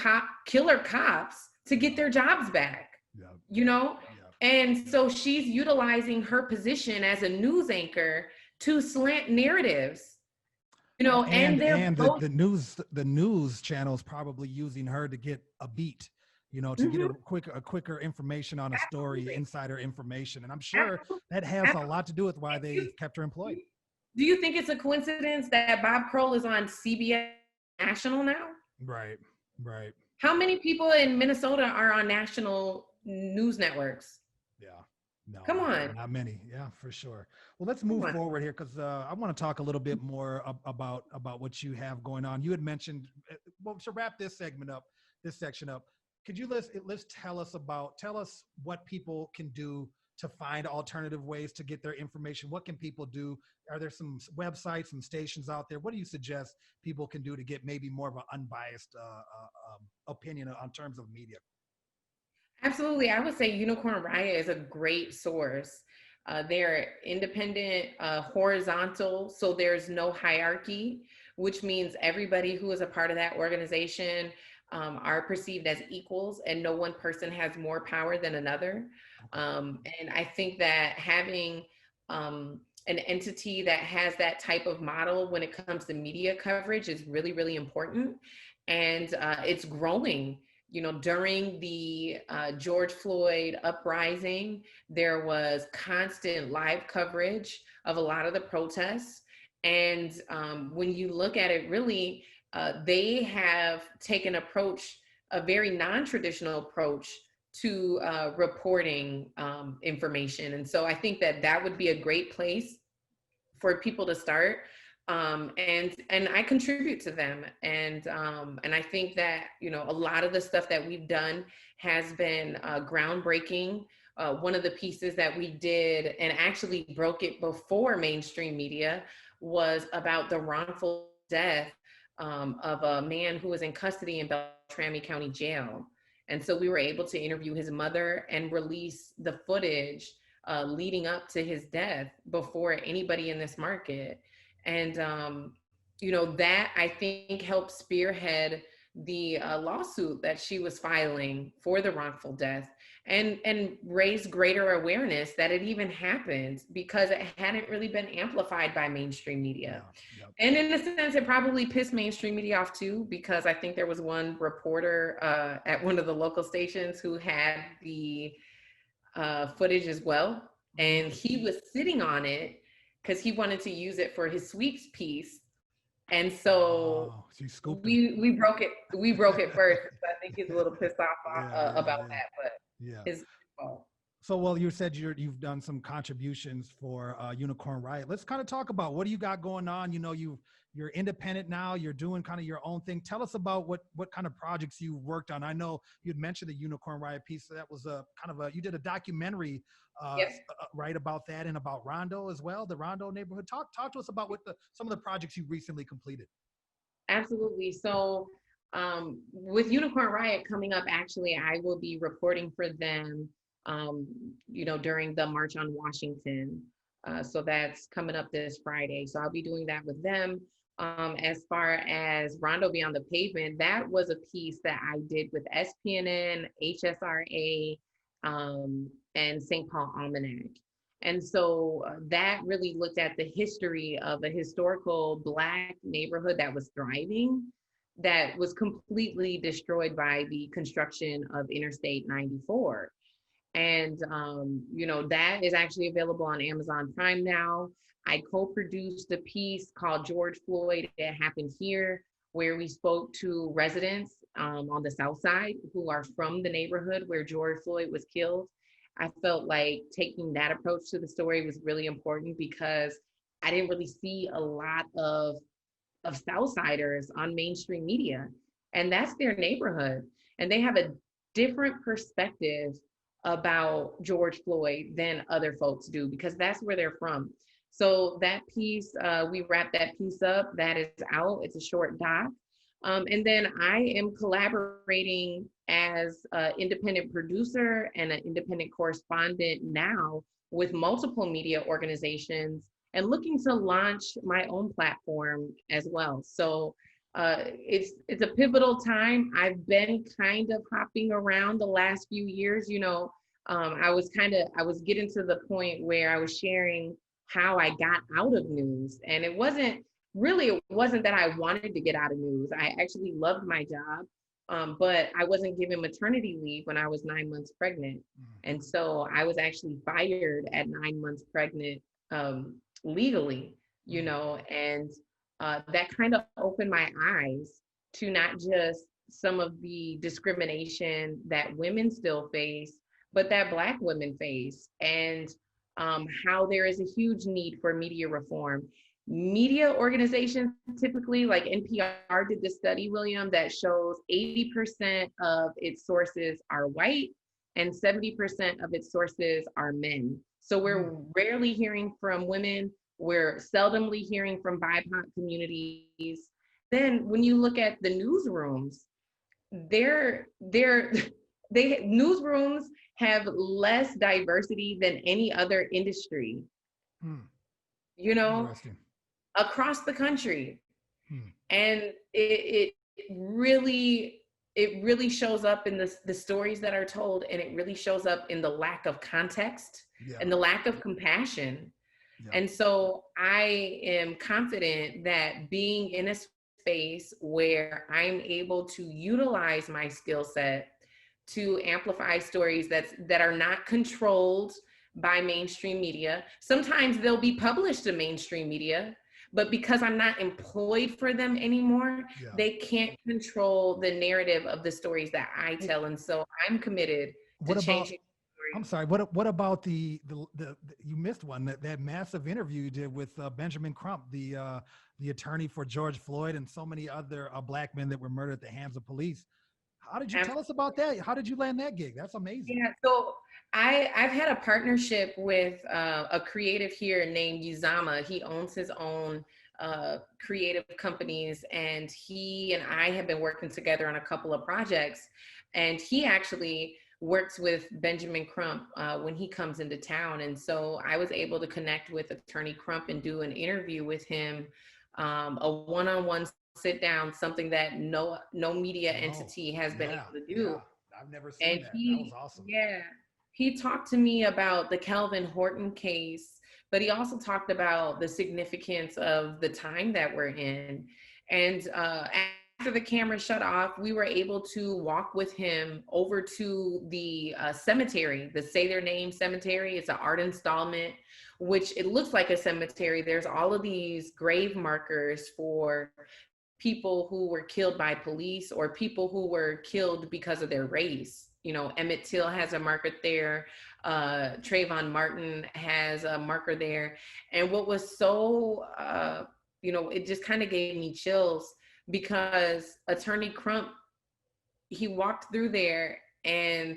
killer cops to get their jobs back. Yeah. you know Yeah. and so she's utilizing her position as a news anchor to slant narratives, and they're And both. the news channels probably using her to get a beat, to get Mhm. a quicker information on a story, Absolutely. insider information. And I'm sure Absolutely. that has a lot to do with why Do they kept her employed. you think it's a coincidence that Bob Kroll is on CBS National now? Right. Right. How many people in Minnesota are on national news networks? Yeah. No, Come on. not many. Yeah, for sure. Well, let's Come move on. forward here because I want to talk a little bit more about what you have going on. You had mentioned, well, to wrap this segment up, this section up, could you let's tell us what people can do to find alternative ways to get their information? What can people do? Are there some websites, some stations out there? What do you suggest people can do to get maybe more of an unbiased opinion on terms of media? Absolutely. I would say Unicorn Riot is a great source. They're independent, horizontal, so there's no hierarchy, which means everybody who is a part of that organization are perceived as equals, and no one person has more power than another. Okay. And I think that having an entity that has that type of model when it comes to media coverage is really, really important. And it's growing. During the George Floyd uprising, there was constant live coverage of a lot of the protests. And when you look at it, really, they have taken a very non-traditional approach to reporting information. And so I think that would be a great place for people to start. And I contribute to them, and I think that a lot of the stuff that we've done has been groundbreaking. One of the pieces that we did and actually broke it before mainstream media was about the wrongful death of a man who was in custody in Beltrami County Jail. And so we were able to interview his mother and release the footage leading up to his death before anybody in this market. And, that I think helped spearhead the lawsuit that she was filing for the wrongful death, and raise greater awareness that it even happened, because it hadn't really been amplified by mainstream media. Yeah. Yep. And in a sense, it probably pissed mainstream media off too, because I think there was one reporter at one of the local stations who had the footage as well. And he was sitting on it because he wanted to use it for his sweeps piece. And so Oh, so you scooped him. we broke it first. I think he's a little pissed off about Yeah. that, but Yeah. his fault. So, well, you said you've done some contributions for Unicorn Riot. Let's kind of talk about what do you got going on. You're independent now. You're doing kind of your own thing. Tell us about what kind of projects you worked on. I know you'd mentioned the Unicorn Riot piece. So that was a kind of you did a documentary, Yep. right, about that, and about Rondo as well, the Rondo neighborhood. Talk to us about some of the projects you recently completed. Absolutely. So with Unicorn Riot coming up, actually, I will be reporting for them, during the March on Washington. So that's coming up this Friday. So I'll be doing that with them. As far as Rondo Beyond the Pavement, that was a piece that I did with SPNN, HSRA, and St. Paul Almanac. And so that really looked at the history of a historical Black neighborhood that was thriving, that was completely destroyed by the construction of Interstate 94. And, that is actually available on Amazon Prime now. I co-produced a piece called George Floyd, It Happened Here, where we spoke to residents on the South Side who are from the neighborhood where George Floyd was killed. I felt like taking that approach to the story was really important because I didn't really see a lot of Southsiders on mainstream media, and that's their neighborhood. And they have a different perspective about George Floyd than other folks do because that's where they're from. So that piece, we wrapped that piece up. That is out. It's a short doc. And then I am collaborating as an independent producer and an independent correspondent now with multiple media organizations and looking to launch my own platform as well. So it's a pivotal time. I've been kind of hopping around the last few years. I was getting to the point where I was sharing how I got out of news, and it wasn't that I wanted to get out of news. I actually loved my job. But I wasn't given maternity leave when I was 9 months pregnant. And so I was actually fired at 9 months pregnant, legally, and that kind of opened my eyes to not just some of the discrimination that women still face, but that Black women face, and how there is a huge need for media reform. Media organizations typically, like NPR did this study, William, that shows 80% of its sources are white and 70% of its sources are men. So we're rarely hearing from women. We're seldomly hearing from BIPOC communities. Then when you look at the newsrooms, they're newsrooms have less diversity than any other industry, you know, across the country. And it really shows up in the stories that are told, and it really shows up in the lack of context and the lack of compassion. And so I am confident that being in a space where I'm able to utilize my skill set to amplify stories that are not controlled by mainstream media. Sometimes they'll be published in mainstream media, but because I'm not employed for them anymore, they can't control the narrative of the stories that I tell. And so I'm committed to changing. I'm sorry. What about the you missed one, that massive interview you did with Benjamin Crump, the attorney for George Floyd and so many other Black men that were murdered at the hands of police. How did you tell us about that? How did you land that gig? That's amazing. Yeah, so I've had a partnership with a creative here named Uzama. He owns his own creative companies, and he and I have been working together on a couple of projects. And he actually works with Benjamin Crump when he comes into town. And so I was able to connect with Attorney Crump and do an interview with him, a one-on-one sit down, something that no media entity has been able to do. I've never seen that. That was awesome. Yeah, he talked to me about the Kelvin Horton case, but he also talked about the significance of the time that we're in. And after the camera shut off, we were able to walk with him over to the cemetery, the Say Their Name Cemetery. It's an art installment, which it looks like a cemetery. There's all of these grave markers for people who were killed by police or people who were killed because of their race. Emmett Till has a marker there. Trayvon Martin has a marker there. And what was so, it just kind of gave me chills because Attorney Crump, he walked through there and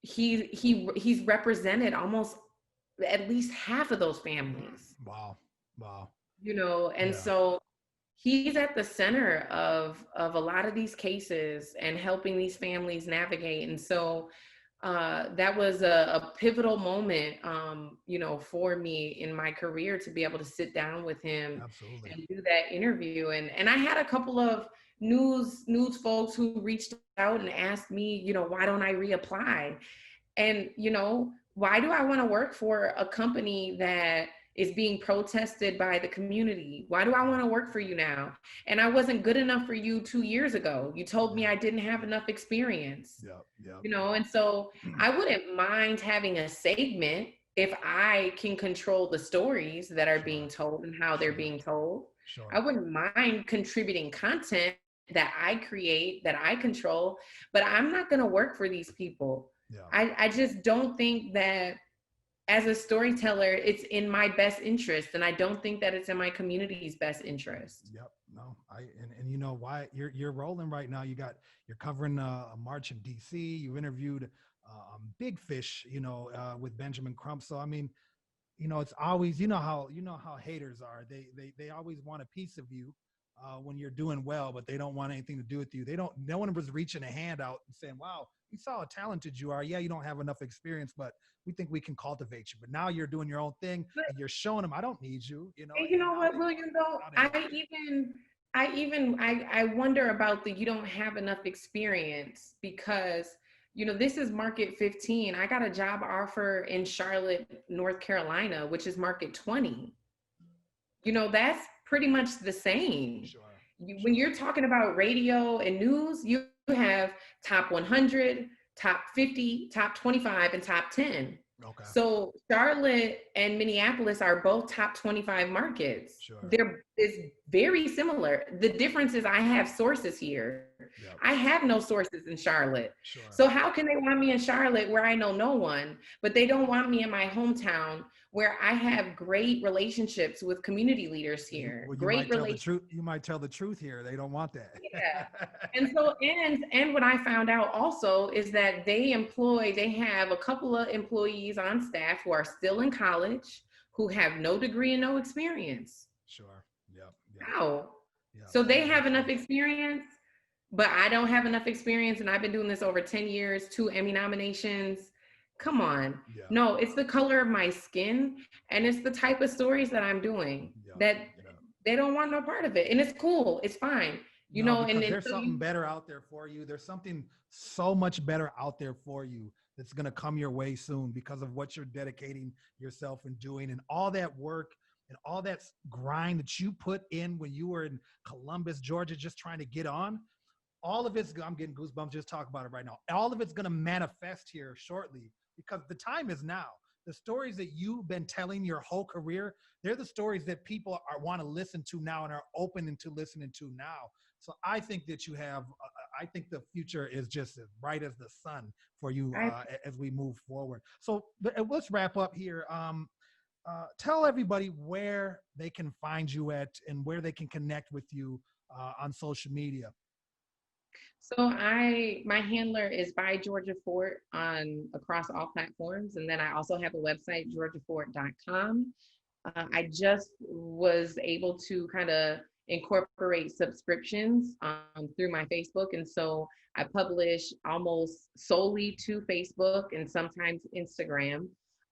he's represented almost at least half of those families. Wow. And so he's at the center of a lot of these cases and helping these families navigate. And so that was a pivotal moment, for me in my career to be able to sit down with him and do that interview. And I had a couple of news folks who reached out and asked me, why don't I reapply? And, why do I want to work for a company that is being protested by the community. Why do I want to work for you now? And I wasn't good enough for you 2 years ago. You told me Yeah. I didn't have enough experience, Yep. Yep. and so I wouldn't mind having a segment if I can control the stories that are being Sure. told and how they're Sure. being told. I Sure. wouldn't mind contributing content that I create, that I control, but I'm not going to work for these people. Yeah. I just don't think that as a storyteller, it's in my best interest. And I don't think that it's in my community's best interest. Yep. No, and you know why you're rolling right now. You're covering a march in DC. You interviewed Big Fish, with Benjamin Crump. So I mean, it's always, you know how haters are. They always want a piece of you when you're doing well, but they don't want anything to do with you. No one was reaching a hand out and saying, wow, we saw how talented you are. Yeah, you don't have enough experience, but we think we can cultivate you. But now you're doing your own thing But and you're showing them I don't need you, and you and know now what, they want William, though, now they want you. I wonder about the you don't have enough experience because this is market 15. I got a job offer in Charlotte, North Carolina, which is market 20. That's pretty much the same. Sure. When Sure. you're talking about radio and news, you have top 100, top 50, top 25, and top 10. Okay. So Charlotte and Minneapolis are both top 25 markets. Sure. They're It's very similar. The difference is I have sources here. Yep. I have no sources in Charlotte. Sure. So how can they want me in Charlotte where I know no one, but they don't want me in my hometown where I have great relationships with community leaders You here? well, you Great might tell the relationships. truth. You might tell the truth here. They don't want that. Yeah. And so, and what I found out also is that they have a couple of employees on staff who are still in college, who have no degree and no experience. Sure. Yep. Yep. How? Yep. So Very, they very have true. enough experience, but I don't have enough experience, and I've been doing this over 10 years, 2 Emmy nominations. Come on. Yeah. No, it's the color of my skin, and it's the type of stories that I'm doing Yeah. that Yeah. they don't want no part of it. And it's cool. It's fine. No, And because then there's so something better out there for you. There's something so much better out there for you that's going to come your way soon because of what you're dedicating yourself and doing and all that work and all that grind that you put in when you were in Columbus, Georgia, just trying to get on. All of it's, I'm getting goosebumps just talk about it right now. All of it's going to manifest here shortly because the time is now. The stories that you've been telling your whole career, they're the stories that people want to listen to now and are open into listening to now. So I think that I think the future is just as bright as the sun for you I as we move forward. So let's wrap up here. Tell everybody where they can find you at and where they can connect with you on social media. so I my handler is by Georgia Fort on across all platforms, and then I also have a website georgiafort.com. I just was able to kind of incorporate subscriptions through my Facebook. And so I publish almost solely to Facebook and sometimes Instagram.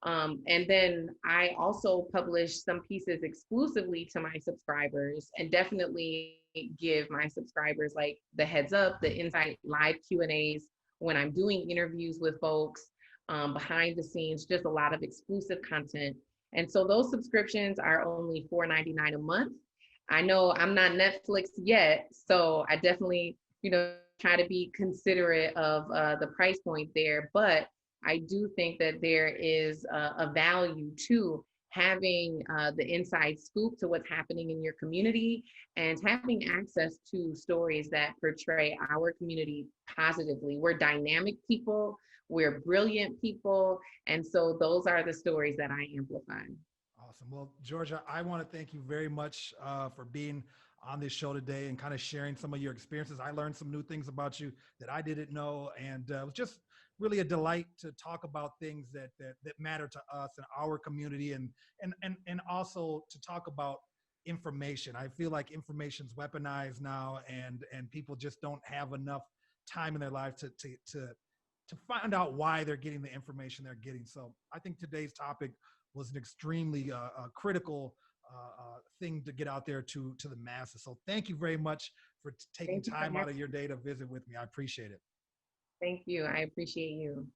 And then I also publish some pieces exclusively to my subscribers and definitely give my subscribers like the heads up, the insight live Q&As when I'm doing interviews with folks, behind the scenes, just a lot of exclusive content. And so those subscriptions are only $4.99 a month. I know I'm not Netflix yet, so I definitely, try to be considerate of the price point there. But I do think that there is a value to having the inside scoop to what's happening in your community and having access to stories that portray our community positively. We're dynamic people, we're brilliant people, and so those are the stories that I amplify. Awesome. Well, Georgia, I want to thank you very much for being on this show today and kind of sharing some of your experiences. I learned some new things about you that I didn't know, and it was just really a delight to talk about things that matter to us and our community, and also to talk about information. I feel like information's weaponized now, and people just don't have enough time in their life to find out why they're getting the information they're getting. So I think today's topic was an extremely critical thing to get out there to the masses. So thank you very much for taking Thank you for time out having of your day to visit with me. I appreciate it. Thank you. I appreciate you.